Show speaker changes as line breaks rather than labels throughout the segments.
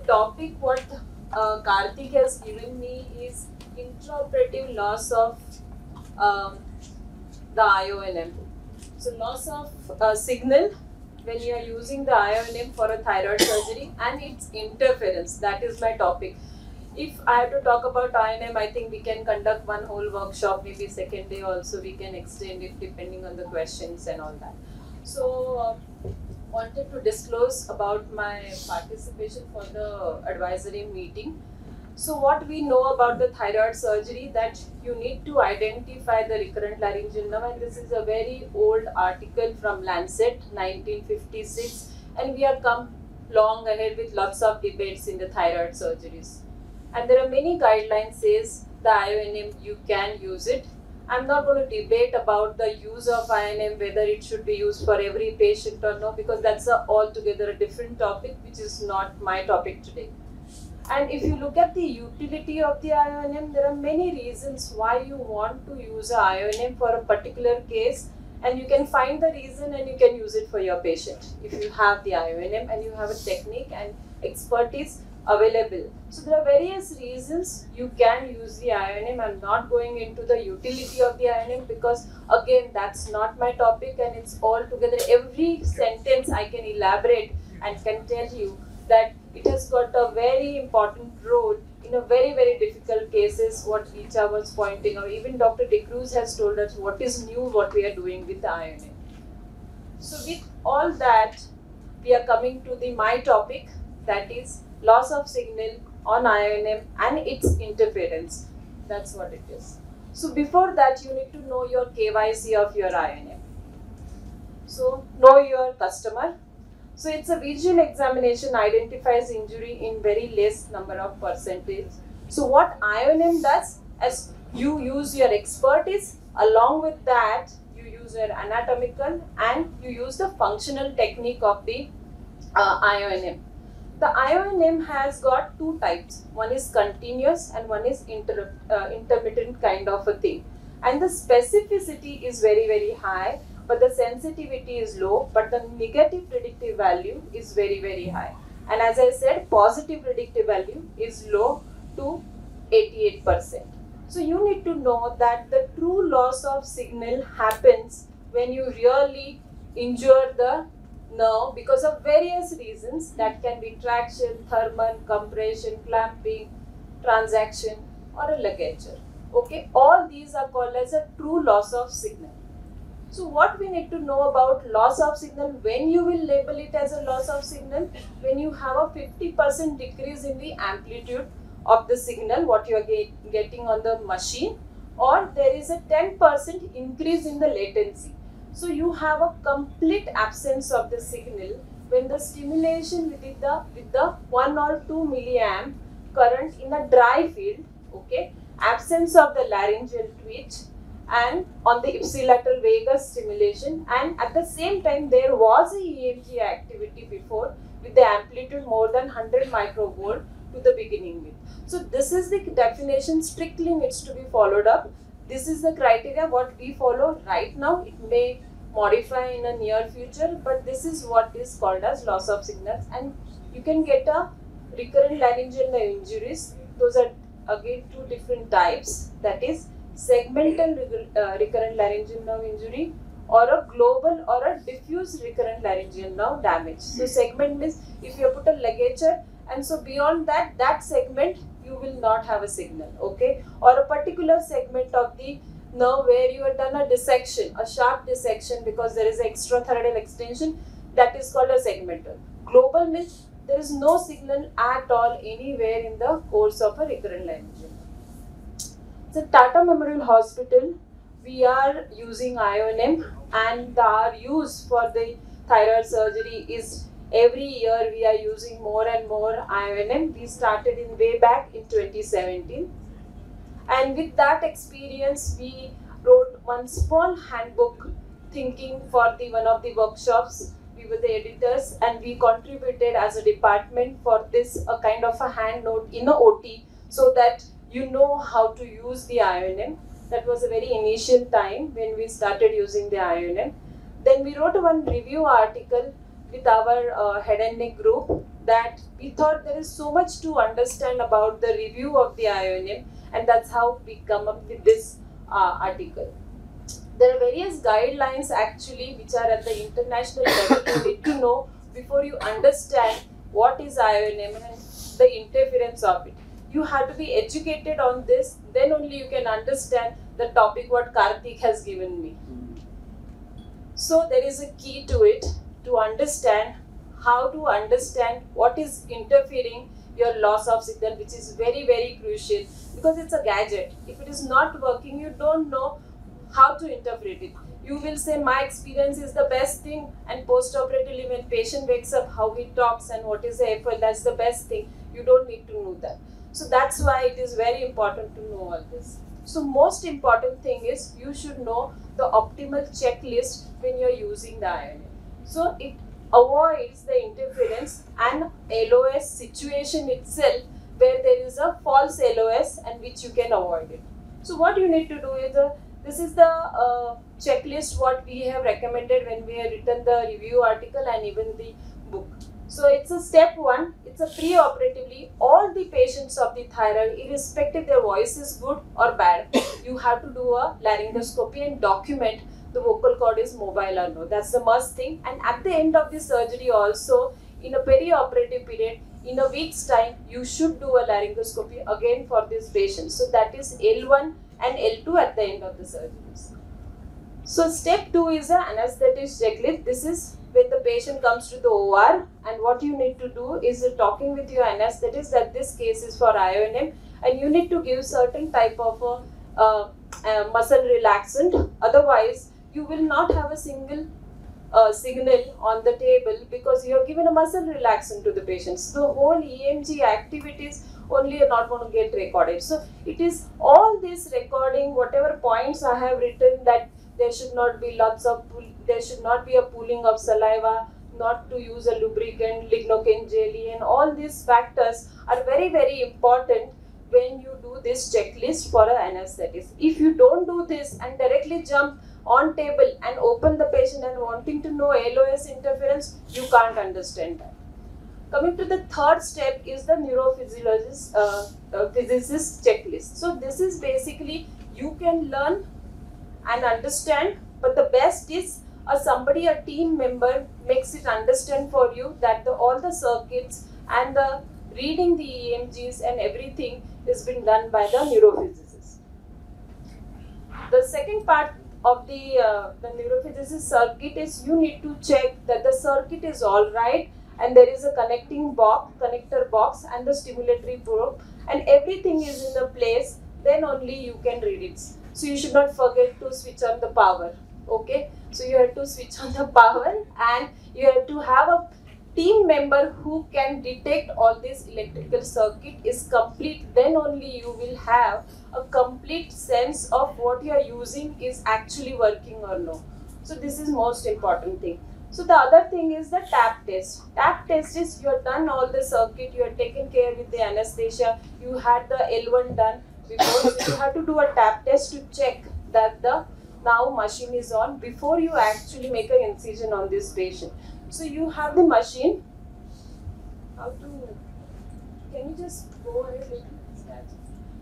topic what Karthik has given me is intraoperative loss of um, the IONM. So loss of signal when you are using the IONM for a thyroid surgery and its interference. That is my topic. If I have to talk about INM, I think we can conduct one whole workshop, maybe second day also we can extend it depending on the questions and all that. So, wanted to disclose about my participation for the advisory meeting. So what we know about the thyroid surgery, that you need to identify the recurrent laryngeal nerve, and this is a very old article from Lancet 1956, and we have come long ahead with lots of debates in the thyroid surgeries. And there are many guidelines says the IONM you can use it. I'm not going to debate about the use of INM, whether it should be used for every patient or no, because that's altogether a different topic, which is not my topic today. And if you look at the utility of the IONM, there are many reasons why you want to use a IONM for a particular case, and you can find the reason and you can use it for your patient if you have the IONM and you have a technique and expertise available. So there are various reasons you can use the IONM. I'm not going into the utility of the IONM because again that's not my topic, and it's all together. Every sentence I can elaborate and can tell you that it has got a very important role in a very difficult cases, what Richa was pointing out. Even Dr. De Cruz has told us what is new, what we are doing with the IONM. So with all that, we are coming to the my topic, that is loss of signal on IONM and its interference. That's what it is. So before that, you need to know your KYC of your IONM. So know your customer. So it's a visual examination identifies injury in very less number of percentage. So what IONM does, as you use your expertise, along with that you use your anatomical and you use the functional technique of the IONM. The IONM has got two types. One is continuous and one is intermittent kind of a thing. And the specificity is very high, but the sensitivity is low, but the negative predictive value is very high. And as I said, positive predictive value is low to 88%. So you need to know that the true loss of signal happens when you really injure the nerve because of various reasons. That can be traction, thermal, compression, clamping, transaction, or a ligature. Okay, all these are called as a true loss of signal. So what we need to know about loss of signal, when you will label it as a loss of signal, when you have a 50% decrease in the amplitude of the signal what you are getting on the machine, or there is a 10% increase in the latency. So you have a complete absence of the signal when the stimulation with the 1 or 2 milliamp current in a dry field, okay, absence of the laryngeal twitch, and on the ipsilateral vagus stimulation, and at the same time there was a EMG activity before with the amplitude more than 100 microvolt to the beginning with. So this is the definition, strictly needs to be followed up. This is the criteria what we follow right now. It may modify in a near future, but this is what is called as loss of signals. And you can get a recurrent laryngeal nerve injuries. Those are again two different types, that is segmental recurrent laryngeal nerve injury, or a global or a diffuse recurrent laryngeal nerve damage. So segment means if you put a ligature, and so beyond that segment you will not have a signal, okay, or a particular segment of the nerve where you have done a dissection, a sharp dissection because there is an extrathyroidal extension, that is called a segmental. Global means there is no signal at all anywhere in the course of a recurrent laryngeal. So Tata Memorial Hospital, we are using IONM, and our use for the thyroid surgery is every year we are using more and more IONM. We started in way back in 2017, and with that experience we wrote one small handbook thinking for the one of the workshops. We were the editors and we contributed as a department for this a kind of a hand note in a OT, so that you know how to use the IONM. That was a very initial time when we started using the IONM. Then we wrote one review article with our head and neck group that we thought there is so much to understand about the review of the IONM, and that's how we come up with this article. There are various guidelines actually which are at the international level you need to know before you understand what is IONM and the interference of it. You have to be educated on this, then only you can understand the topic what Karthik has given me. So there is a key to it, to understand how to understand what is interfering your loss of signal, which is very, very crucial, because it's a gadget. If it is not working, you don't know how to interpret it. You will say my experience is the best thing, and post-operatively when patient wakes up, how he talks and what is the effort, that's the best thing. You don't need to know that. So that's why it is very important to know all this. So most important thing is you should know the optimal checklist when you're using the IONM. So it avoids the interference and LOS situation itself where there is a false LOS and which you can avoid it. So what you need to do is, this is the checklist what we have recommended when we have written the review article and even the book. So it's a step 1, it's a pre-operatively, all the patients of the thyroid, irrespective their voice is good or bad, you have to do a laryngoscopy and document the vocal cord is mobile or no. That's the must thing. And at the end of the surgery also, in a peri-operative period, in a week's time, you should do a laryngoscopy again for this patient. So that is L1 and L2 at the end of the surgeries. So step 2 is an anesthetist checklist. This is when the patient comes to the OR, and what you need to do is talking with your anesthetist that this case is for IONM and you need to give certain type of muscle relaxant. Otherwise, you will not have a single signal on the table because you have given a muscle relaxant to the patients. The whole EMG activities only are not going to get recorded. So it is all this recording, whatever points I have written, that there should not be there should not be a pooling of saliva, not to use a lubricant, lignocaine jelly, and all these factors are very, very important when you do this checklist for an anesthetist. If you don't do this and directly jump on table and open the patient and wanting to know LOS interference, you can't understand that. Coming to the third step is the neurophysiologist physicist checklist. So this is basically you can learn and understand, but the best is a team member makes it understand for you that all the circuits and the reading the EMGs and everything is been done by the neurophysicist. The second part of the neurophysicist circuit is you need to check that the circuit is all right and there is a connector box and the stimulatory probe and everything is in the place, then only you can read it. So you should not forget to switch on the power. Okay, so you have to switch on the power and you have to have a team member who can detect all this electrical circuit is complete, then only you will have a complete sense of what you are using is actually working or no. So this is most important thing. So the other thing is the tap test. Tap test is you have done all the circuit, you have taken care with the anesthesia, you had the L1 done before, so you have to do a tap test to check that the now machine is on before you actually make an incision on this patient. So you have the machine. Can you just go ahead a little?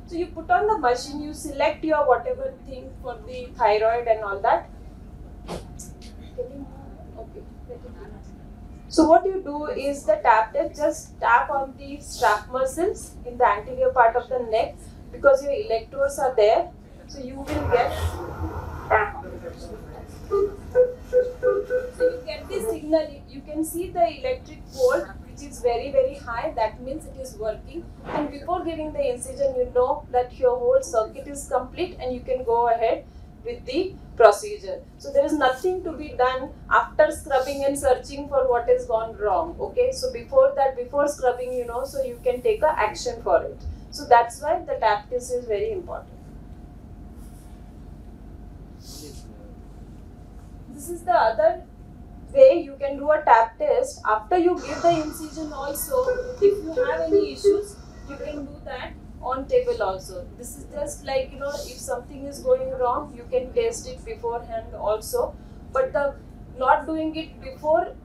So you put on the machine, you select your whatever thing for the thyroid and all that. Okay. So what you do is the tap test, just tap on the strap muscles in the anterior part of the neck because your electrodes are there. So you will get. So you get the signal, you can see the electric volt which is very, very high, that means it is working, and before giving the incision you know that your whole circuit is complete and you can go ahead with the procedure. So there is nothing to be done after scrubbing and searching for what has gone wrong. Okay, so before scrubbing, you know, so you can take a action for it. So that's why the tap test is very important. This is the other way you can do a tap test. After you give the incision also, if you have any issues, you can do that on table also. This is just like, you know, if something is going wrong, you can test it beforehand also. But the not doing it before,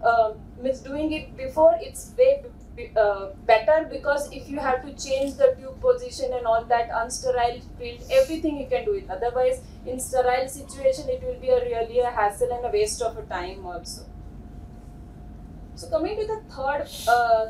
doing it before, it's way better, because if you have to change the tube position and all that, unsterile field, everything you can do it. Otherwise, in sterile situation, it will be really a hassle and a waste of a time also. So coming to the third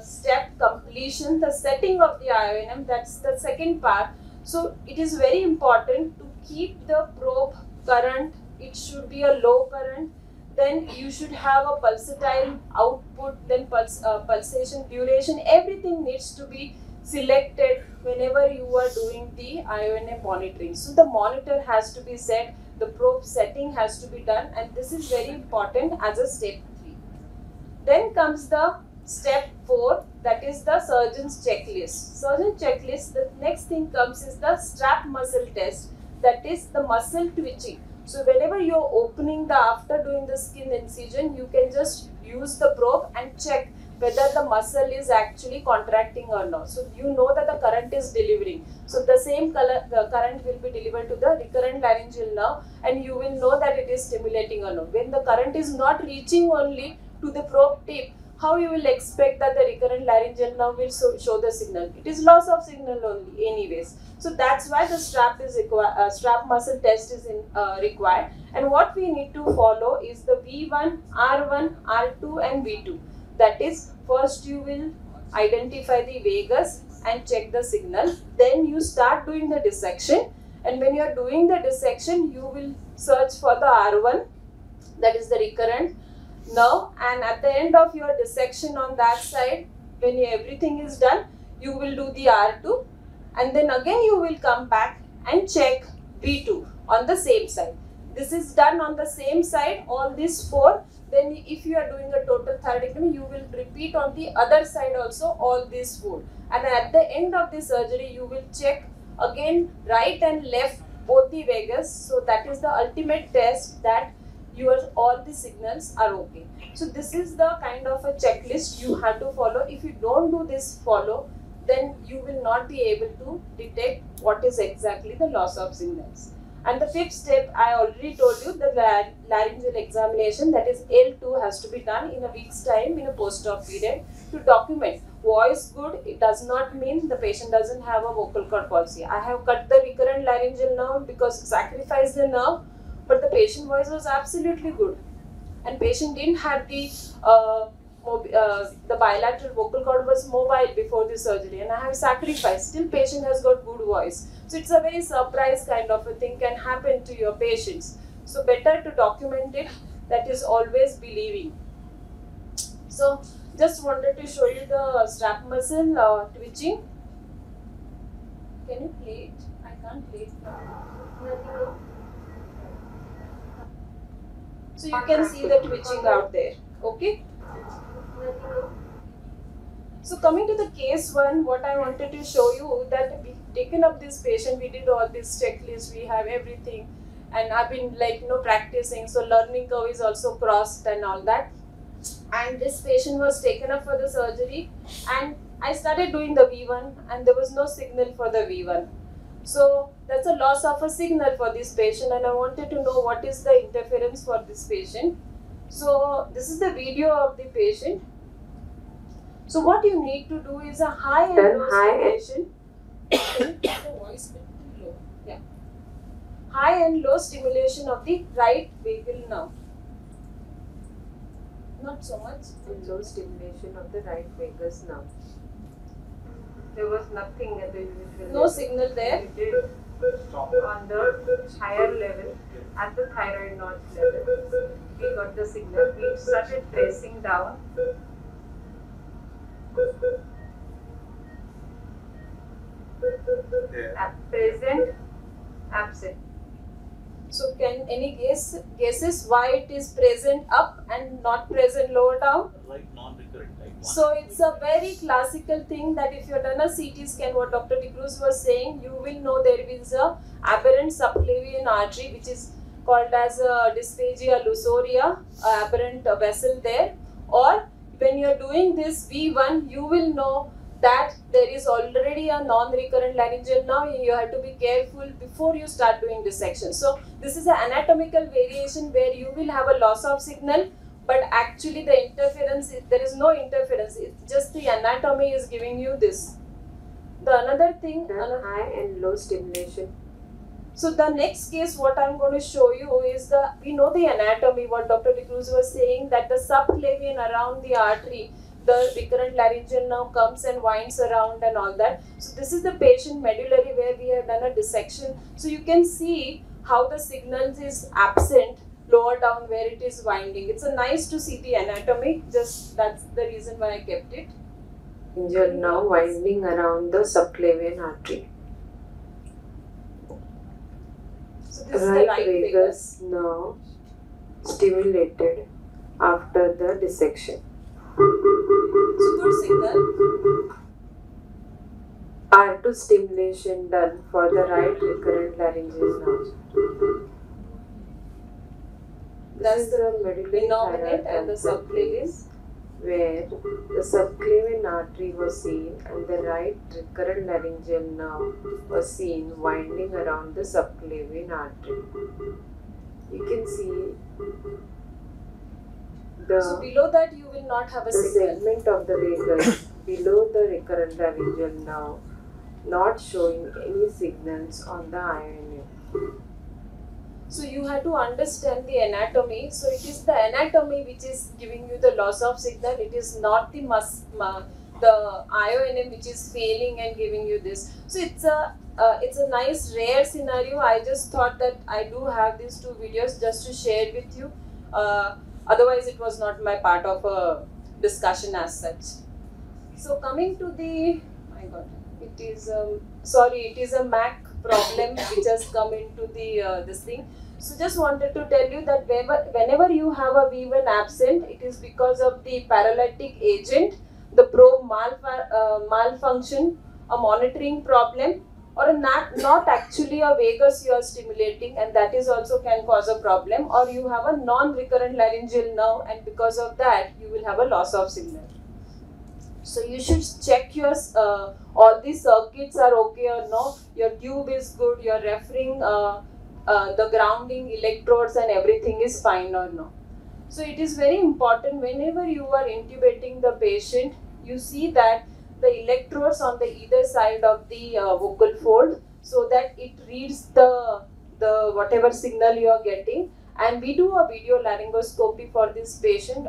step, completion, the setting of the IONM, that's the second part. So it is very important to keep the probe current. It should be a low current. Then you should have a pulsatile output, then pulsation duration, everything needs to be selected whenever you are doing the IONM monitoring. So the monitor has to be set, the probe setting has to be done, and this is very important as a step 3. Then comes the step 4, that is the surgeon's checklist. Surgeon checklist, the next thing comes is the strap muscle test, that is the muscle twitching. So whenever you're opening after doing the skin incision, you can just use the probe and check whether the muscle is actually contracting or not. So you know that the current is delivering. So the same the current will be delivered to the recurrent laryngeal nerve, and you will know that it is stimulating or not. When the current is not reaching only to the probe tip, how you will expect that the recurrent laryngeal nerve will show the signal? It is loss of signal only anyways. So that's why the strap muscle test is required. And what we need to follow is the V1, R1, R2 and V2. That is, first you will identify the vagus and check the signal. Then you start doing the dissection. And when you are doing the dissection, you will search for the R1, that is the recurrent nerve. And at the end of your dissection on that side, when everything is done, you will do the R2. And then again you will come back and check V2 on the same side. This is done on the same side, all these 4. Then if you are doing a total thyroidectomy, you will repeat on the other side also all these 4. And at the end of the surgery, you will check again right and left both the vagus. So that is the ultimate test that all the signals are okay. So this is the kind of a checklist you have to follow. If you don't do this then you will not be able to detect what is exactly the loss of signals. And the 5th step, I already told you, the laryngeal examination, that is L2, has to be done in a week's time in a post-op period to document. Voice good, it does not mean the patient doesn't have a vocal cord palsy. I have cut the recurrent laryngeal nerve because sacrificed the nerve, but the patient voice was absolutely good. And patient didn't have the bilateral vocal cord was mobile before the surgery, and I have sacrificed. Still patient has got good voice. So it's a very surprise kind of a thing can happen to your patients. So better to document it. That is always believing. So just wanted to show you the strap muscle twitching. Can you play it? I can't play it now. So you can see the twitching out there. Okay. So coming to the case 1, what I wanted to show you that we've taken up this patient, we did all this checklist, we have everything, and I've been practicing, so learning curve is also crossed and all that. And this patient was taken up for the surgery, and I started doing the V1, and there was no signal for the V1. So that's a loss of a signal for this patient, and I wanted to know what is the interference for this patient. So this is the video of the patient. So what you need to do is a high and low stimulation. The voice a bit low. Yeah. High and low stimulation of the right vagal nerve. Not so much.
And low stimulation of the right vagus nerve. There was nothing at the usual
level. Signal there.
We did on the higher level, at the thyroid node level. We got the signal. We started tracing down. At present, absent.
So can any guesses why it is present up and not present lower down?
Like non-recurrent type 1.
So it's a very classical thing that if you have done a CT scan, what Dr. DeCruz was saying, you will know there is a aberrant subclavian artery which is called as dysphagia lusoria, aberrant vessel there. Or when you are doing this V1, you will know that there is already a non-recurrent laryngeal nerve. You have to be careful before you start doing dissection. So this is an anatomical variation where you will have a loss of signal, but actually the interference, there is no interference, it's just the anatomy is giving you this. The another thing,
high and low stimulation.
So the next case what I'm going to show you is we know the anatomy, what Dr. D'Cruz was saying, that the subclavian around the artery, the recurrent laryngeal nerve comes and winds around and all that. So this is the patient medullary where we have done a dissection. So you can see how the signals is absent lower down where it is winding. It's a nice to see the anatomy, just that's the reason why I kept it.
Laryngeal nerve winding around the subclavian artery.
So this is the right vagus
nerve stimulated after the dissection.
So good signal.
R2 stimulation done for the right recurrent laryngeal nerve.
That's the medullary innominate and the subclavian,
where the subclavian artery was seen and the right recurrent laryngeal nerve was seen winding around the subclavian artery. You can see
so below that you will not have a signal.
Segment of the vagus below the recurrent laryngeal nerve not showing any signals on the IONM.
So you have to understand the anatomy. So it is the anatomy which is giving you the loss of signal. It is not the IONM which is failing and giving you this. So it's a nice rare scenario. I just thought that I do have these two videos just to share it with you. Otherwise, it was not my part of a discussion as such. So coming to the, my God, it is it is a MAC problem which has come into the this thing. So just wanted to tell you that whenever you have a V1 absent, it is because of the paralytic agent, the probe malfunction, a monitoring problem, or not actually a vagus you are stimulating, and that is also can cause a problem, or you have a non-recurrent laryngeal nerve and because of that you will have a loss of signal. So you should check your all these circuits are okay or no, your tube is good, your referring the grounding electrodes and everything is fine or no. So it is very important whenever you are intubating the patient, you see that the electrodes on the either side of the vocal fold, so that it reads the whatever signal you are getting. And we do a video laryngoscopy for this patient,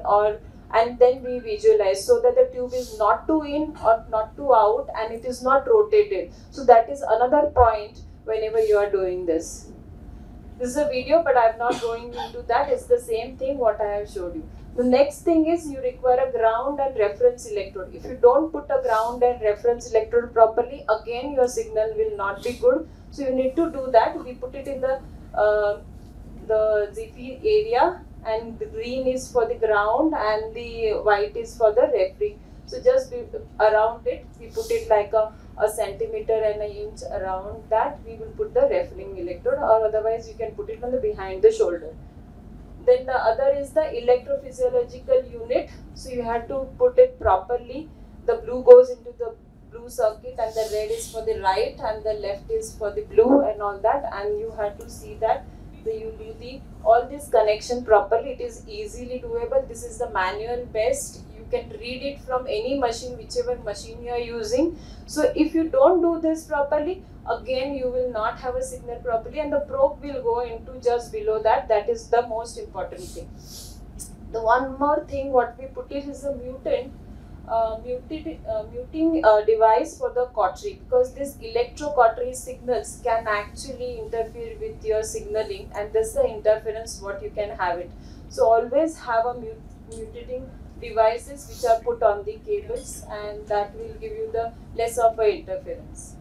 and then we visualize so that the tube is not too in or not too out and it is not rotated. So that is another point whenever you are doing this. This is a video, but I am not going into that. It's the same thing what I have showed you. The next thing is you require a ground and reference electrode. If you don't put a ground and reference electrode properly, again your signal will not be good. So you need to do that. We put it in the Ziffy area, and the green is for the ground and the white is for the referee. So just around it, we put it like a centimeter and an inch around that. We will put the referring electrode, or otherwise you can put it on the behind the shoulder. Then the other is the electrophysiological unit. So you have to put it properly. The blue goes into the blue circuit and the red is for the right and the left is for the blue and all that. And you have to see that you do all this connection properly. It is easily doable. This is the manual best. You can read it from any machine, whichever machine you are using. So if you don't do this properly, again you will not have a signal properly, and the probe will go into just below that. That is the most important thing. The one more thing what we put it is a muting device for the cautery, because this electrocautery signals can actually interfere with your signaling, and this is the interference what you can have it. So always have a mutating devices which are put on the cables, and that will give you the less of a interference.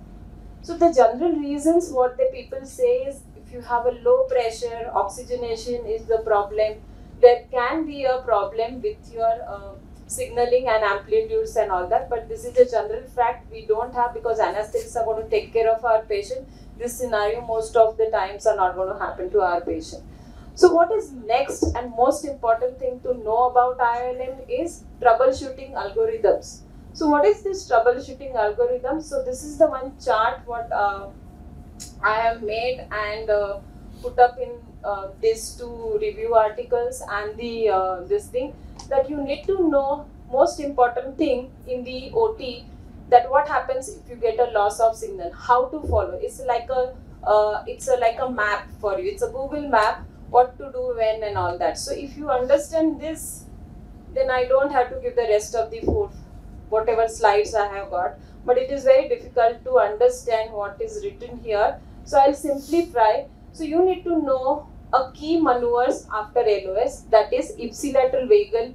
So the general reasons what the people say is, if you have a low pressure, oxygenation is the problem. There can be a problem with your signaling and amplitudes and all that, but this is a general fact we don't have, because anesthetists are going to take care of our patient. This scenario most of the times are not going to happen to our patient. So what is next and most important thing to know about IOLM is troubleshooting algorithms. So what is this troubleshooting algorithm? So this is the one chart what I have made and put up in this to review articles and the this thing, that you need to know most important thing in the OT, that what happens if you get a loss of signal, how to follow. It's like a map for you. It's a Google map, what to do when and all that. So if you understand this, then I don't have to give the rest of the whatever slides I have got. But it is very difficult to understand what is written here. So I'll simplify. So you need to know a key maneuvers after LOS, that is ipsilateral vagal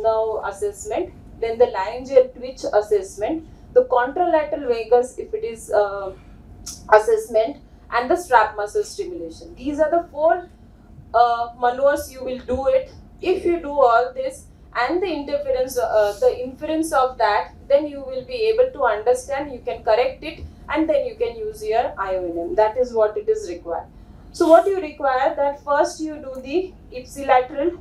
nerve assessment, then the laryngeal twitch assessment, the contralateral vagus if it is assessment, and the strap muscle stimulation. These are the four maneuvers you will do it. If you do all this and the inference of that, then you will be able to understand, you can correct it, and then you can use your IONM. That is what it is required. So what you require, that first you do the ipsilateral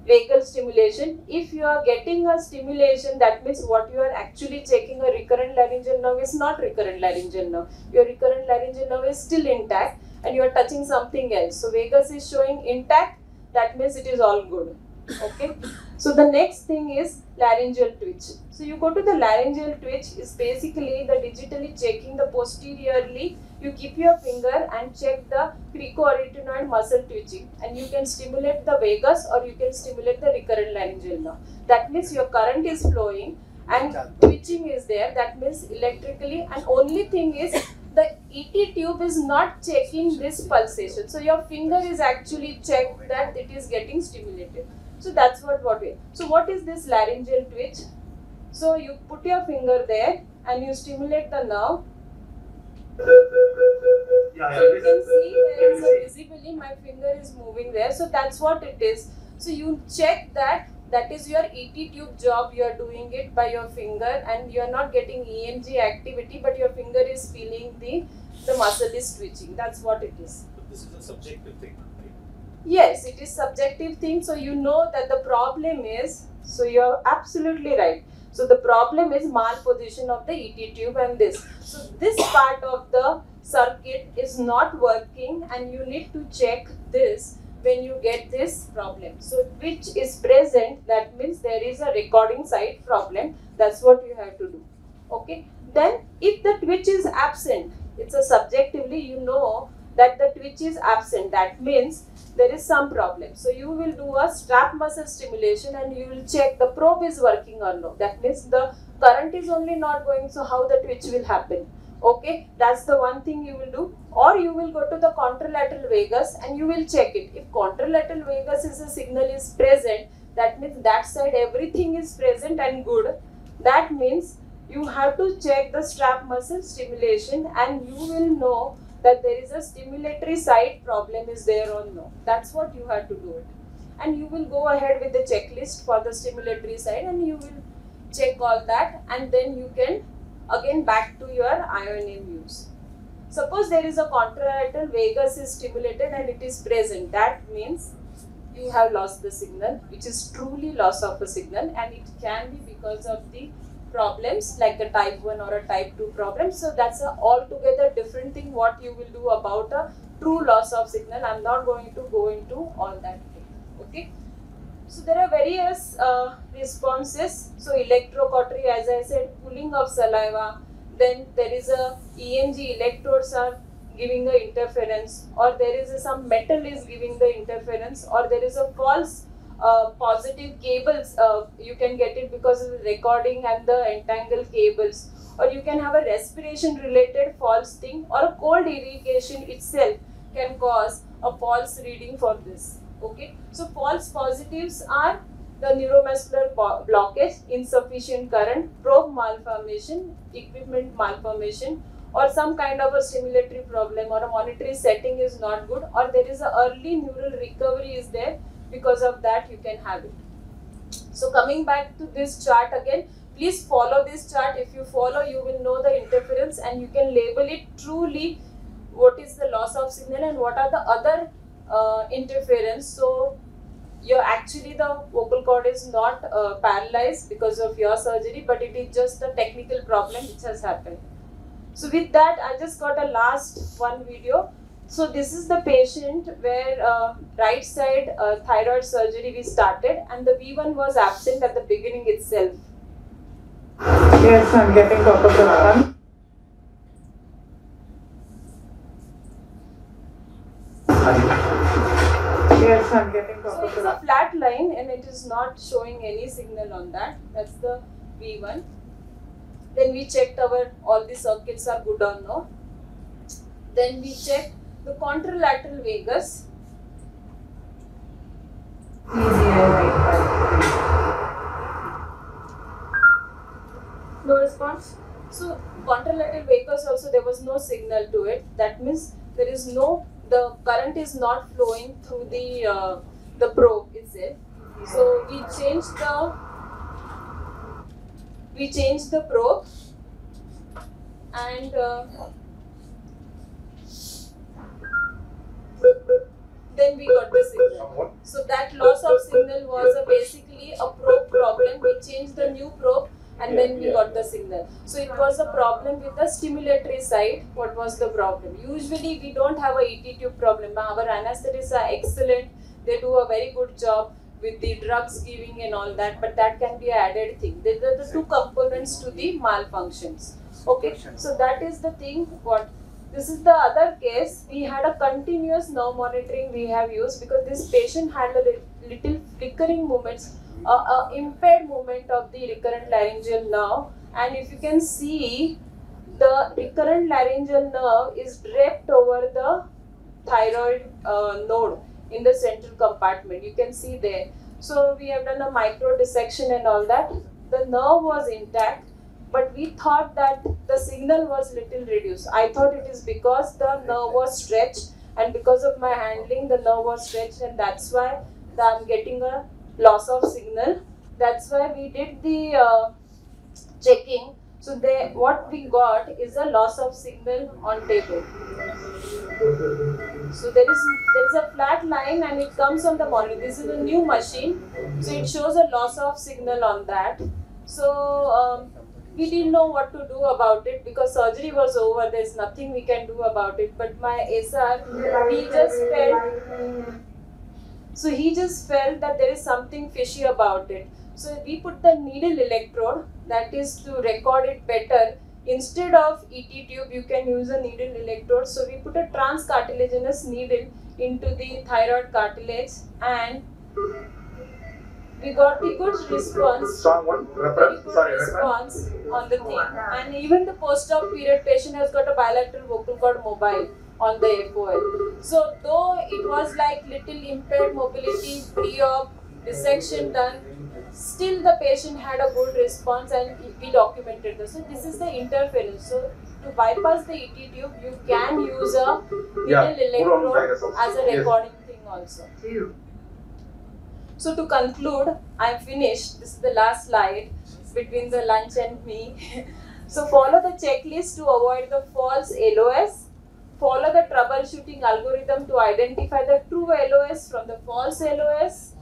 vagal stimulation. If you are getting a stimulation, that means what you are actually checking, a recurrent laryngeal nerve is not recurrent laryngeal nerve. Your recurrent laryngeal nerve is still intact and you are touching something else. So vagus is showing intact, that means it is all good. Okay. So the next thing is laryngeal twitch. So you go to the laryngeal twitch, is basically the digitally checking the posteriorly. You keep your finger and check the cricoarytenoid muscle twitching, and you can stimulate the vagus or you can stimulate the recurrent laryngeal nerve. That means your current is flowing and twitching is there. That means electrically, and only thing is the ET tube is not checking this pulsation. So your finger is actually checked that it is getting stimulated. So that's what we. So what is this laryngeal twitch? So you put your finger there and you stimulate the nerve. So you can see there is a visibly my finger is moving there. So that's what it is. So you check that. That is your ET tube job. You are doing it by your finger and you are not getting EMG activity, but your finger is feeling the muscle is twitching. That's what it is.
But this is a subjective thing, right?
Yes, it is subjective thing. So you know that the problem is, so you are absolutely right. So the problem is malposition of the ET tube and this. So this part of the circuit is not working and you need to check this when you get this problem. So twitch is present, that means there is a recording side problem. That's what you have to do. Okay. Then if the twitch is absent, it's a subjectively you know that the twitch is absent. That means there is some problem. So you will do a strap muscle stimulation and you will check the probe is working or no. That means the current is only not going, so how the twitch will happen. Okay, that's the one thing you will do. Or you will go to the contralateral vagus and you will check it. If contralateral vagus is a signal is present, that means that side everything is present and good. That means you have to check the strap muscle stimulation and you will know that there is a stimulatory side problem is there or no. That's what you have to do it. And you will go ahead with the checklist for the stimulatory side and you will check all that, and then you can again back to your IONM use. Suppose there is a contralateral vagus is stimulated and it is present. That means you have lost the signal, which is truly loss of a signal, and it can be because of the problems like a type 1 or a type 2 problem. So that's a altogether different thing what you will do about a true loss of signal. I'm not going to go into all that thing. Okay. So there are various responses. So electrocautery, as I said, pulling of saliva. Then there is a EMG electrodes are giving the interference, or there is some metal is giving the interference, or there is a false positive cables. You can get it because of the recording and the entangled cables, or you can have a respiration related false thing, or a cold irrigation itself can cause a false reading for this. Okay, so false positives are the neuromuscular blockage, insufficient current, probe malformation, equipment malformation, or some kind of a stimulatory problem, or a monetary setting is not good, or there is a early neural recovery is there. Because of that you can have it. So coming back to this chart again, please follow this chart. If you follow, you will know the interference and you can label it truly what is the loss of signal and what are the other interference. So actually the vocal cord is not paralyzed because of your surgery, but it is just a technical problem which has happened. So with that, I just got a last one video. So this is the patient where right side thyroid surgery we started, and the V1 was absent at the beginning itself.
Yes, I'm getting Dr. Prathan. Yes, I'm getting
So
Dr.
it's a
Prathan.
flat line and it is not showing any signal on that. That's the V1. Then we checked all the circuits are good or no. Then we checked the contralateral vagus. No response. So contralateral vagus also there was no signal to it. That means the current is not flowing through the probe itself. So we changed the probe and then we got the signal. So that loss of signal was basically a probe problem. We changed the new probe and then we got the signal. So it was a problem with the stimulatory side. What was the problem? Usually we don't have a ET tube problem. Our anesthetists are excellent. They do a very good job with the drugs giving and all that, but that can be an added thing. These are the two components to the malfunctions. Okay, so that is the thing. This is the other case. We had a continuous nerve monitoring we have used because this patient had a little flickering movements, impaired movement of the recurrent laryngeal nerve. And if you can see, the recurrent laryngeal nerve is draped over the thyroid node in the central compartment. You can see there. So we have done a micro dissection and all that. The nerve was intact, but we thought that the signal was little reduced. I thought it is because the nerve was stretched, and because of my handling the nerve was stretched, and that's why I'm getting a loss of signal. That's why we did the checking. So what we got is a loss of signal on table. So there is a flat line and it comes on the monitor. This is a new machine, so it shows a loss of signal on that. So we didn't know what to do about it because surgery was over. There's nothing we can do about it. But my SR, he just felt that there is something fishy about it. So we put the needle electrode, that is to record it better. Instead of ET tube, you can use a needle electrode. So we put a transcartilaginous needle into the thyroid cartilage and we got a good response. Response on the thing. And even the post-op period patient has got a bilateral vocal cord mobile on the FOL. So though it was like little impaired mobility, pre-op, dissection done, still the patient had a good response and we documented this. So this is the interference. So to bypass the ET tube, you can use a needle electrode as a recording thing also. So to conclude, I'm finished. This is the last slide between the lunch and me. So follow the checklist to avoid the false LOS. Follow the troubleshooting algorithm to identify the true LOS from the false LOS.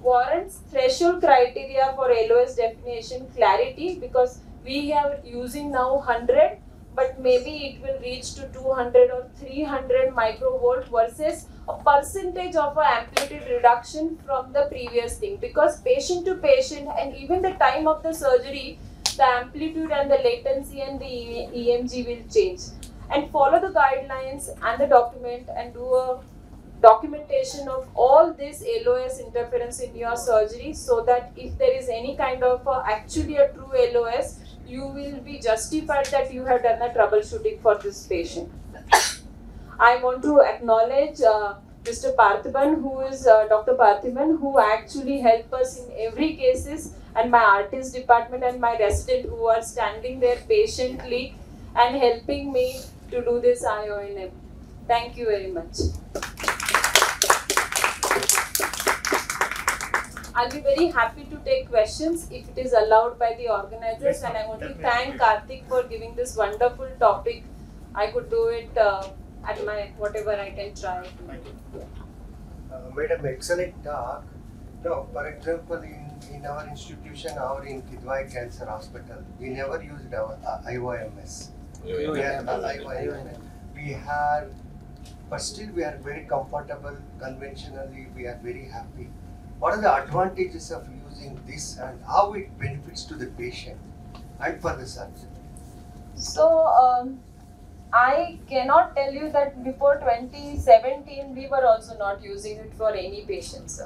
Warrants threshold criteria for LOS definition clarity because we are using now 100, but maybe it will reach to 200 or 300 microvolt versus a percentage of an amplitude reduction from the previous thing, because patient to patient and even the time of the surgery, the amplitude and the latency and the EMG will change. And follow the guidelines and the document and do a documentation of all this LOS interference in your surgery, so that if there is any kind of actually a true LOS, you will be justified that you have done a troubleshooting for this patient. I want to acknowledge Mr. Parthiban, who is Dr. Parthiban, who actually help us in every cases, and my artist department and my resident who are standing there patiently and helping me to do this IONM. Thank you very much. I'll be very happy to take questions if it is allowed by the organizers, and I want to thank Karthik for giving this wonderful topic. I could do it at my whatever I can try.
Madam, excellent talk. No, for example, in our institution or in Kidwai Cancer Hospital, we never used our IOMS. We had but still we are very comfortable. Conventionally, we are very happy. What are the advantages of using this and how it benefits to the patient and for the surgeon?
So, I cannot tell you that before 2017 we were also not using it for any patients.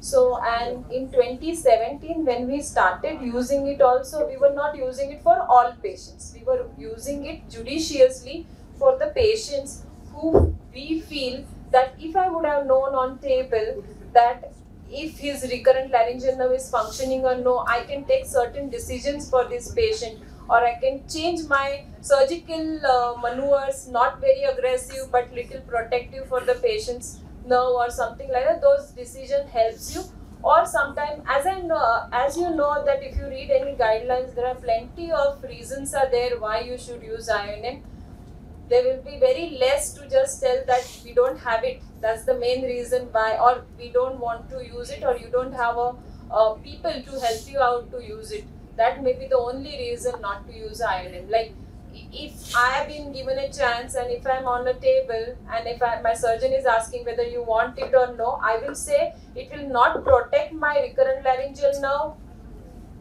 So, and in 2017 when we started using it also, we were not using it for all patients. We were using it judiciously for the patients who we feel that if I would have known on table that if his recurrent laryngeal nerve is functioning or no, I can take certain decisions for this patient, or I can change my surgical maneuvers, not very aggressive but little protective for the patient's nerve or something like that. Those decision helps you. Or sometimes, as you know that if you read any guidelines, there are plenty of reasons are there why you should use INM. There will be very less to just tell that we don't have it. That's the main reason why, or we don't want to use it, or you don't have people to help you out to use it. That may be the only reason not to use INM. Like if I have been given a chance and if I'm on a table and if my surgeon is asking whether you want it or no, I will say it will not protect my recurrent laryngeal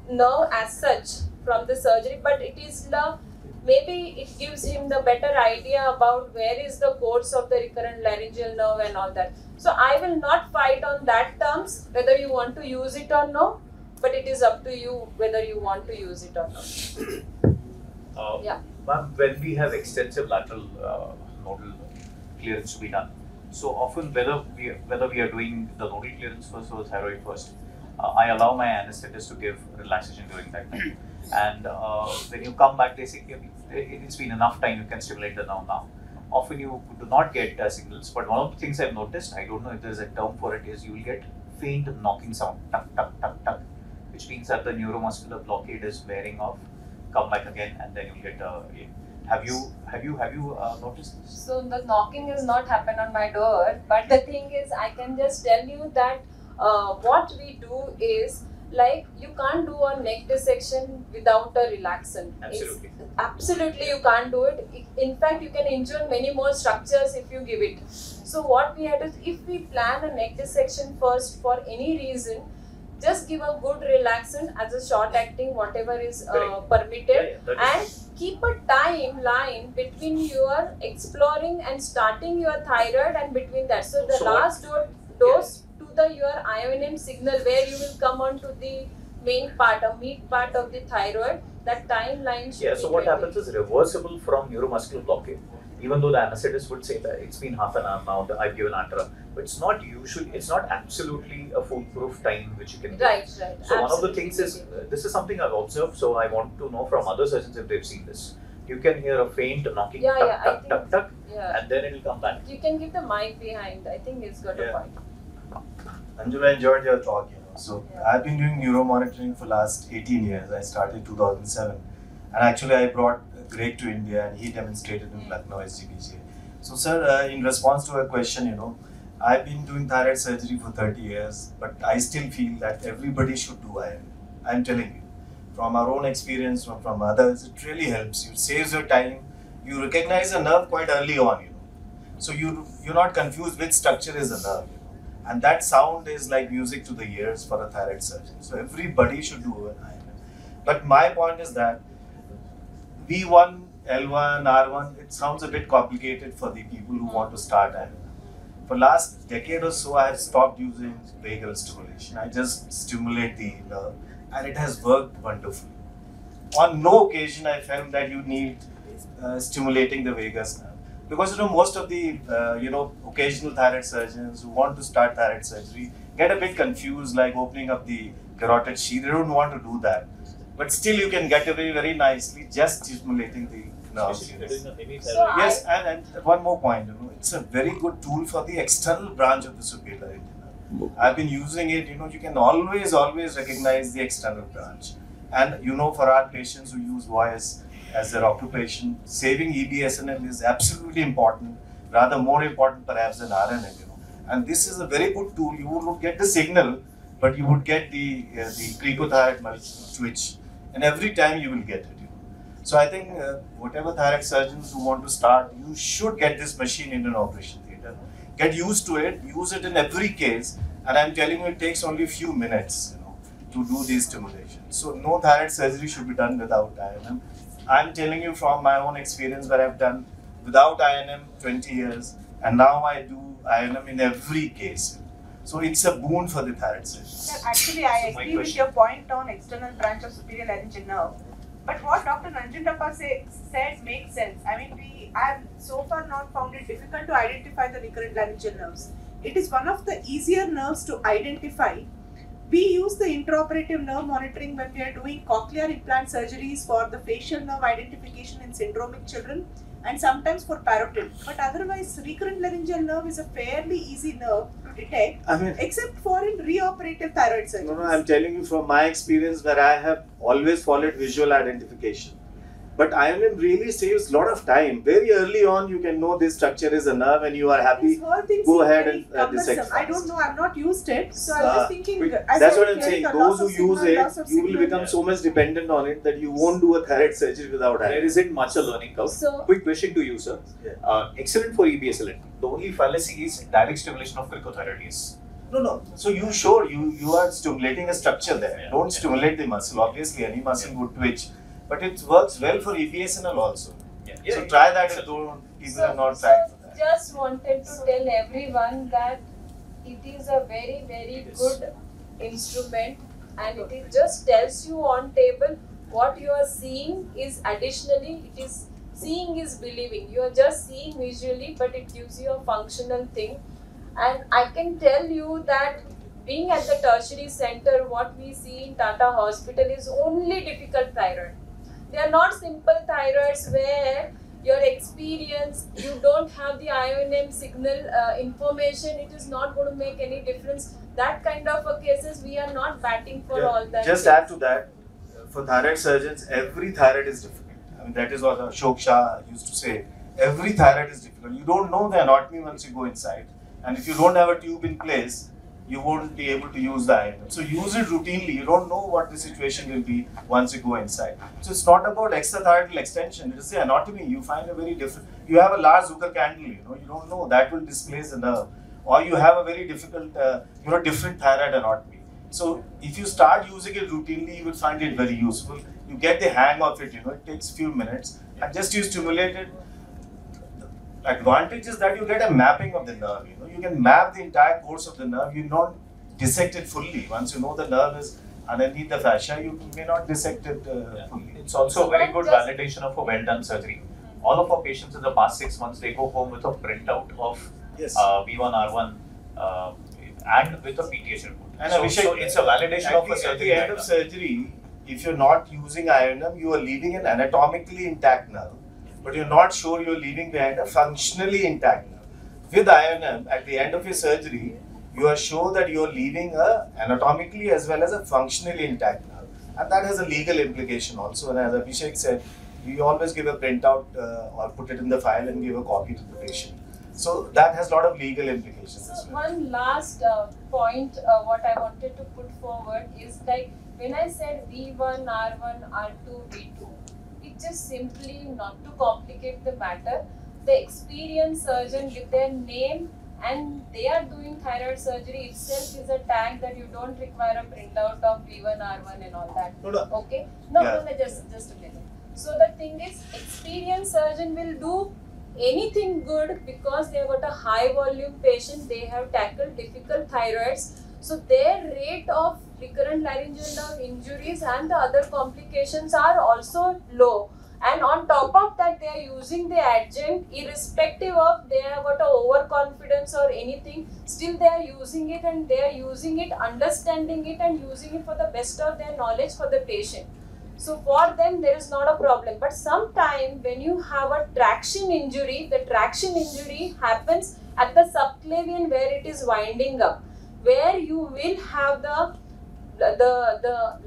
nerve as such from the surgery, but it is the maybe it gives him the better idea about where is the course of the recurrent laryngeal nerve and all that. So I will not fight on that terms whether you want to use it or no, but it is up to you whether you want to use it or not. Yeah.
Ma'am, when we have extensive lateral nodal clearance to be done, so often whether we are doing the nodal clearance first or thyroid first, I allow my anesthetist to give relaxation during that time. And when you come back, they say it's been enough time, you can stimulate the nerve now. Often you do not get signals, but one of the things I've noticed, I don't know if there's a term for it, is you will get faint knocking sound, tuck, tuck, tuck, tuck, which means that the neuromuscular blockade is wearing off. Come back again, and then you'll get have you noticed this?
So the knocking has not happened on my door, but the thing is, I can just tell you that what we do is, like, you can't do a neck dissection without a relaxant.
Absolutely.
Absolutely, you can't do it. In fact, you can injure many more structures if you give it. So what we had is, if we plan a neck dissection first for any reason, just give a good relaxant as a short acting, whatever is permitted, and keep a timeline between your exploring and starting your thyroid and between that. So the last dose to the your INM signal where you will come on to the main part, a meat part of the thyroid, that timeline should be
so what
20.
happens is reversible from neuromuscular blockade. Even though the anesthetist would say that it's been half an hour now, I've given Atra, but it's not usually, it's not absolutely a foolproof time which you can give.
Right.
So one of the things is, this is something I've observed, so I want to know from other surgeons if they've seen this. You can hear a faint knocking, tuck, tuck, tuck, and then it will come back.
You can give the mic behind. I think it's got a point.
Anjula, I enjoyed your talk, So I've been doing neuromonitoring for last 18 years. I started 2007. And actually I brought Greg to India and he demonstrated in Lucknow SGBJ. So sir, in response to a question, I've been doing thyroid surgery for 30 years, but I still feel that everybody should do INM. I'm telling you, from our own experience, from others, it really helps you. It saves your time. You recognize a nerve quite early on, So you're not confused which structure is the nerve, And that sound is like music to the ears for a thyroid surgeon. So everybody should do an INM. But my point is that V1, L1, R1, it sounds a bit complicated for the people who want to start INM. For last decade or so, I have stopped using vagal stimulation. I just stimulate the nerve and it has worked wonderfully. On no occasion I felt that you need stimulating the vagus nerve. Because most of the occasional thyroid surgeons who want to start thyroid surgery get a bit confused, like opening up the carotid sheath. They don't want to do that. But still you can get away very nicely just stimulating the nerves. Yes, and one more point, it's a very good tool for the external branch of the superior laryngeal nerve. I've been using it, you can always recognize the external branch. And for our patients who use voice as their occupation, saving EBSNL is absolutely important, rather more important perhaps than RNL, And this is a very good tool. You would get the signal, but you would get the cricothyroid twitch. And every time you will get it. So I think whatever thyroid surgeons who want to start, you should get this machine in an operation theatre. get used to it, use it in every case, and I'm telling you, it takes only a few minutes, to do these stimulations. So no thyroid surgery should be done without INM. I'm telling you from my own experience where I've done without INM 20 years, and now I do INM in every case. So it's a boon for the thyroid surgeon.
Sir, actually, I
So my
agree with
question-
your point on external branch of superior laryngeal nerve. But what Dr. Nanjundappa said makes sense. I mean, I have so far not found it difficult to identify the recurrent laryngeal nerves. It is one of the easier nerves to identify. We use the intraoperative nerve monitoring when we are doing cochlear implant surgeries for the facial nerve identification in syndromic children and sometimes for parotid. But otherwise, recurrent laryngeal nerve is a fairly easy nerve to detect,
I mean,
except for in reoperative thyroid surgery.
no, I'm telling you from my experience where I have always followed visual identification. But INM really saves a lot of time. Very early on, you can know this structure is a nerve and you are happy.
This whole thing
Go
seems
ahead
very
and
cumbersome.
dissect
I don't
fast.
know, I've not used it. So I was just thinking, as
That's
I
what I'm
was
saying.
hearing,
Those who
loss of
use
signal,
it,
loss of
you will
signal.
become so much dependent on it that you won't do a thyroid surgery without
There
INM.
isn't much a learning curve.
So-
Quick question to you, sir.
Yeah.
Excellent for EBSLN. The only fallacy is direct stimulation of cricothyroides.
No. So you are stimulating a structure there.
Yeah.
Don't stimulate the muscle. Obviously, any muscle would twitch, but it works well for EBSNL also. So try that if people have not tried for that.
Just wanted to tell everyone that it is a very, very good instrument, and it just tells you on table what you are seeing is additionally, it is seeing is believing. You are just seeing visually, but it gives you a functional thing. And I can tell you that being at the tertiary center, what we see in Tata Hospital is only difficult thyroid. They are not simple thyroids where your experience, you don't have the IONM signal information, it is not going to make any difference. That kind of a cases, we are not batting for all that.
Just add to that, for thyroid surgeons, every thyroid is difficult. I mean, that is what Ashok Shah used to say. Every thyroid is difficult. You don't know the anatomy once you go inside. And if you don't have a tube in place, you won't be able to use the INM. So use it routinely. You don't know what the situation will be once you go inside. So it's not about extrathyroidal extension. It is the anatomy. You find a very different. You have a large Zucker candle. You don't know that will displace the nerve, or you have a very difficult, different thyroid anatomy. So if you start using it routinely, you will find it very useful. You get the hang of it. It takes few minutes, and just you stimulate it. Advantage is that you get a mapping of the nerve. You can map the entire course of the nerve. You not dissect it fully. Once you know the nerve is underneath the fascia, you may not dissect it fully.
It's also a very good validation of a well-done surgery. All of our patients in the past 6 months, they go home with a printout of
Yes.
V1, R1 and with a PTH report.
And
So
Abhishek,
it's a validation of a
at
surgery.
the end of surgery, if you're not using INM, you are leaving an anatomically intact nerve, but you're not sure you're leaving behind a functionally intact nerve. With INM, at the end of your surgery, you are sure that you're leaving a anatomically as well as a functionally intact nerve. And that has a legal implication also. And as Abhishek said, we always give a printout or put it in the file and give a copy to the patient. So that has a lot of legal implications as
So
well.
one last point, what I wanted to put forward is like when I said V1, R1, R2, V2, it's just simply not to complicate the matter. The experienced surgeon with their name and they are doing thyroid surgery itself is a tag that you don't require a printout of V1, R1 and all that.
No.
Okay?
Yeah.
No, just a minute. So the thing is, experienced surgeon will do anything good because they have got a high volume patient, they have tackled difficult thyroids. So their rate of recurrent laryngeal nerve injuries and the other complications are also low. And on top of that, they are using the adjunct irrespective of they have got a overconfidence or anything. Still they are using it and they are using it, understanding it and using it for the best of their knowledge for the patient. So for them, there is not a problem. But sometime when you have a traction injury, the traction injury happens at the subclavian where it is winding up, where you will have the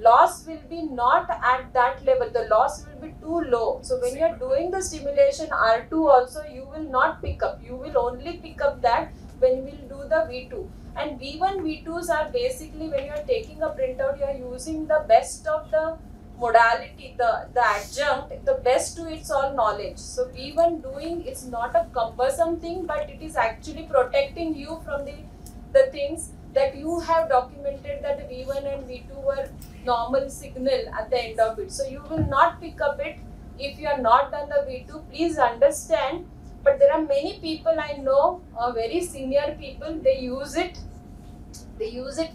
loss will be not at that level. The loss will be too low. So when you are doing the stimulation R2 also, you will not pick up. You will only pick up that when you will do the V2. And V1, V2s are basically when you are taking a printout, you are using the best of the modality, the adjunct, the best to its all knowledge. So V1 doing, it's not a cumbersome thing, but it is actually protecting you from the things that you have documented that V1 and V2 were normal signal at the end of it. So you will not pick up it if you are not done the V2. Please understand. But there are many people I know, very senior people, they use it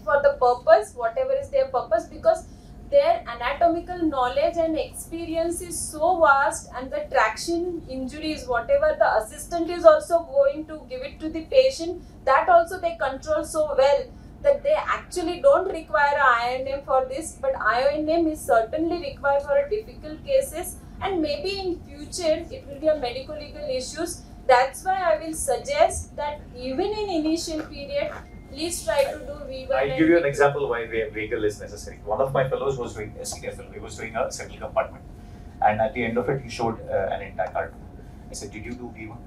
for the purpose, whatever is their purpose, because their anatomical knowledge and experience is so vast, and the traction injuries, whatever the assistant is also going to give it to the patient, that also they control so well that they actually don't require INM for this, but INM is certainly required for difficult cases, and maybe in future it will be a medical legal issues. That's why I will suggest that even in initial period, please try to do V1.
I'll give you an example why vehicle is necessary. One of my fellows was doing a CFL. He was doing a central compartment, and at the end of it, he showed an entire cartoon. I said, "Did you do V1,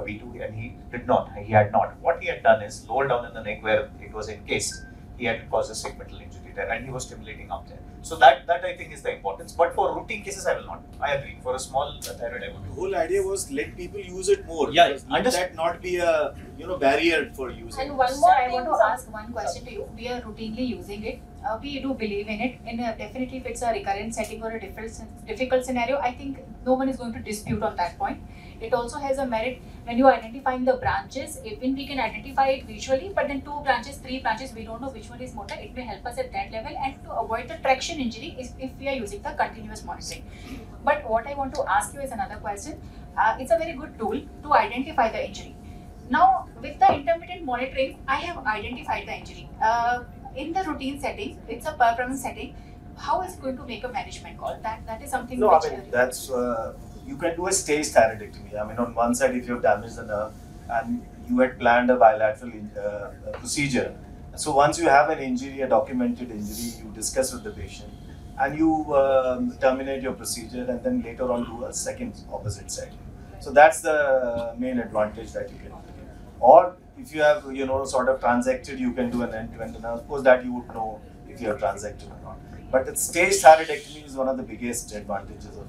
V2?" And he did not. He had not. What he had done is lower down in the neck where it was encased, he had caused a segmental injury there, and he was stimulating up there. So that I think is the importance. But for routine cases, I will not. I agree. For a small thyroid, I would.
The whole idea was let people use it more.
Yeah,
let that not be a barrier for using.
And one
So
more
I
thing,
want to ask one question to you. We are routinely using it. We do believe in it. Definitely, if it's a recurrent setting or a difficult scenario, I think no one is going to dispute on that point. It also has a merit when you are identifying the branches. Even we can identify it visually, but then 2 branches, 3 branches, we don't know which one is motor. It may help us at that level, and to avoid the traction injury is if we are using the continuous monitoring. But what I want to ask you is another question. It's a very good tool to identify the injury. Now, with the intermittent monitoring, I have identified the injury. In the routine setting, it's a per prevalence setting. How is it going to make a management call? That is something.
No,
which
I mean that's you can do a staged thyroidectomy. I mean, on one side, if you have damaged the nerve and you had planned a bilateral procedure, so once you have an injury, a documented injury, you discuss with the patient and you terminate your procedure, and then later on do a second opposite side. So that's the main advantage that you can do. Or if you have sort of transected, you can do an end-to-end, and of course that you would know if you have transected or not. But staged thyroidectomy is one of the biggest advantages of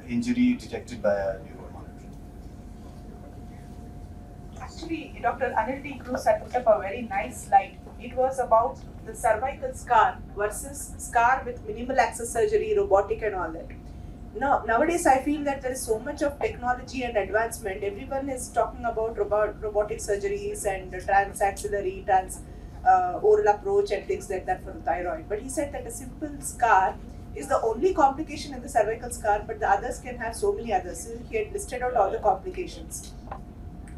injury detected by a neuromonitoring.
Actually, Dr. Anil D. Cruz had put up a very nice slide. It was about the cervical scar versus scar with minimal access surgery, robotic and all that. Now, nowadays I feel that there is so much of technology and advancement. Everyone is talking about robotic surgeries and transaxillary, oral approach and things like that for the thyroid. But he said that a simple scar is the only complication in the cervical scar, but the others can have so many others. So he had listed out all the complications.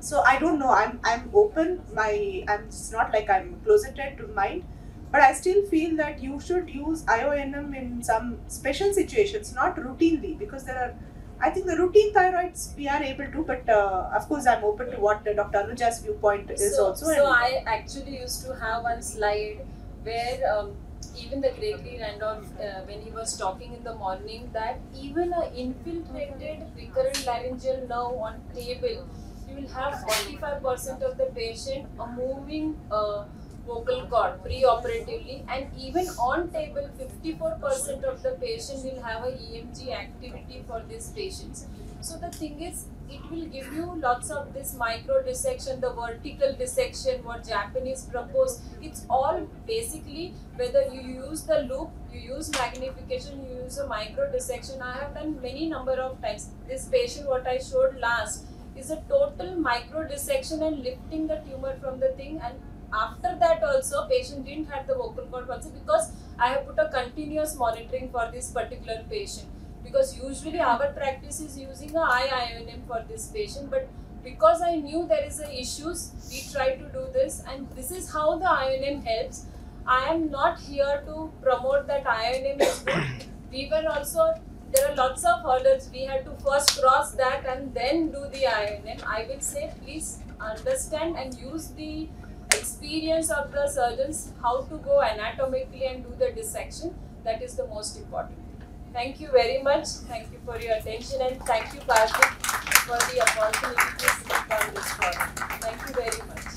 So I don't know. I'm open. It's not like I'm closeted to mind, but I still feel that you should use IONM in some special situations, not routinely, because I think the routine thyroids we are able to, but of course I'm open to what Dr. Anuja's viewpoint is also.
So I actually used to have one slide where even the Gregory Randolph, when he was talking in the morning, that even an infiltrated recurrent laryngeal nerve on table, you will have 45% of the patient a moving vocal cord pre-operatively, and even on table 54% of the patient will have a EMG activity for these patients. So the thing is, it will give you lots of this micro dissection, the vertical dissection, what Japanese propose. It's all basically whether you use the loop, you use magnification, you use a micro dissection. I have done many number of times. This patient, what I showed last, is a total micro dissection and lifting the tumor from the thing, and after that also patient didn't have the vocal cord also, because I have put a continuous monitoring for this particular patient, because usually our practice is using a IONM for this patient, but because I knew there is a issues, we try to do this, and this is how the IONM helps. I am not here to promote that IONM is good. We were also, there are lots of hurdles. We had to first cross that and then do the IONM. I will say please understand and use the experience of the surgeons how to go anatomically and do the dissection. That is the most important. Thank you very much. Thank you for your attention, and thank you, Karthik, for the opportunity to speak on this forum. Thank you very much.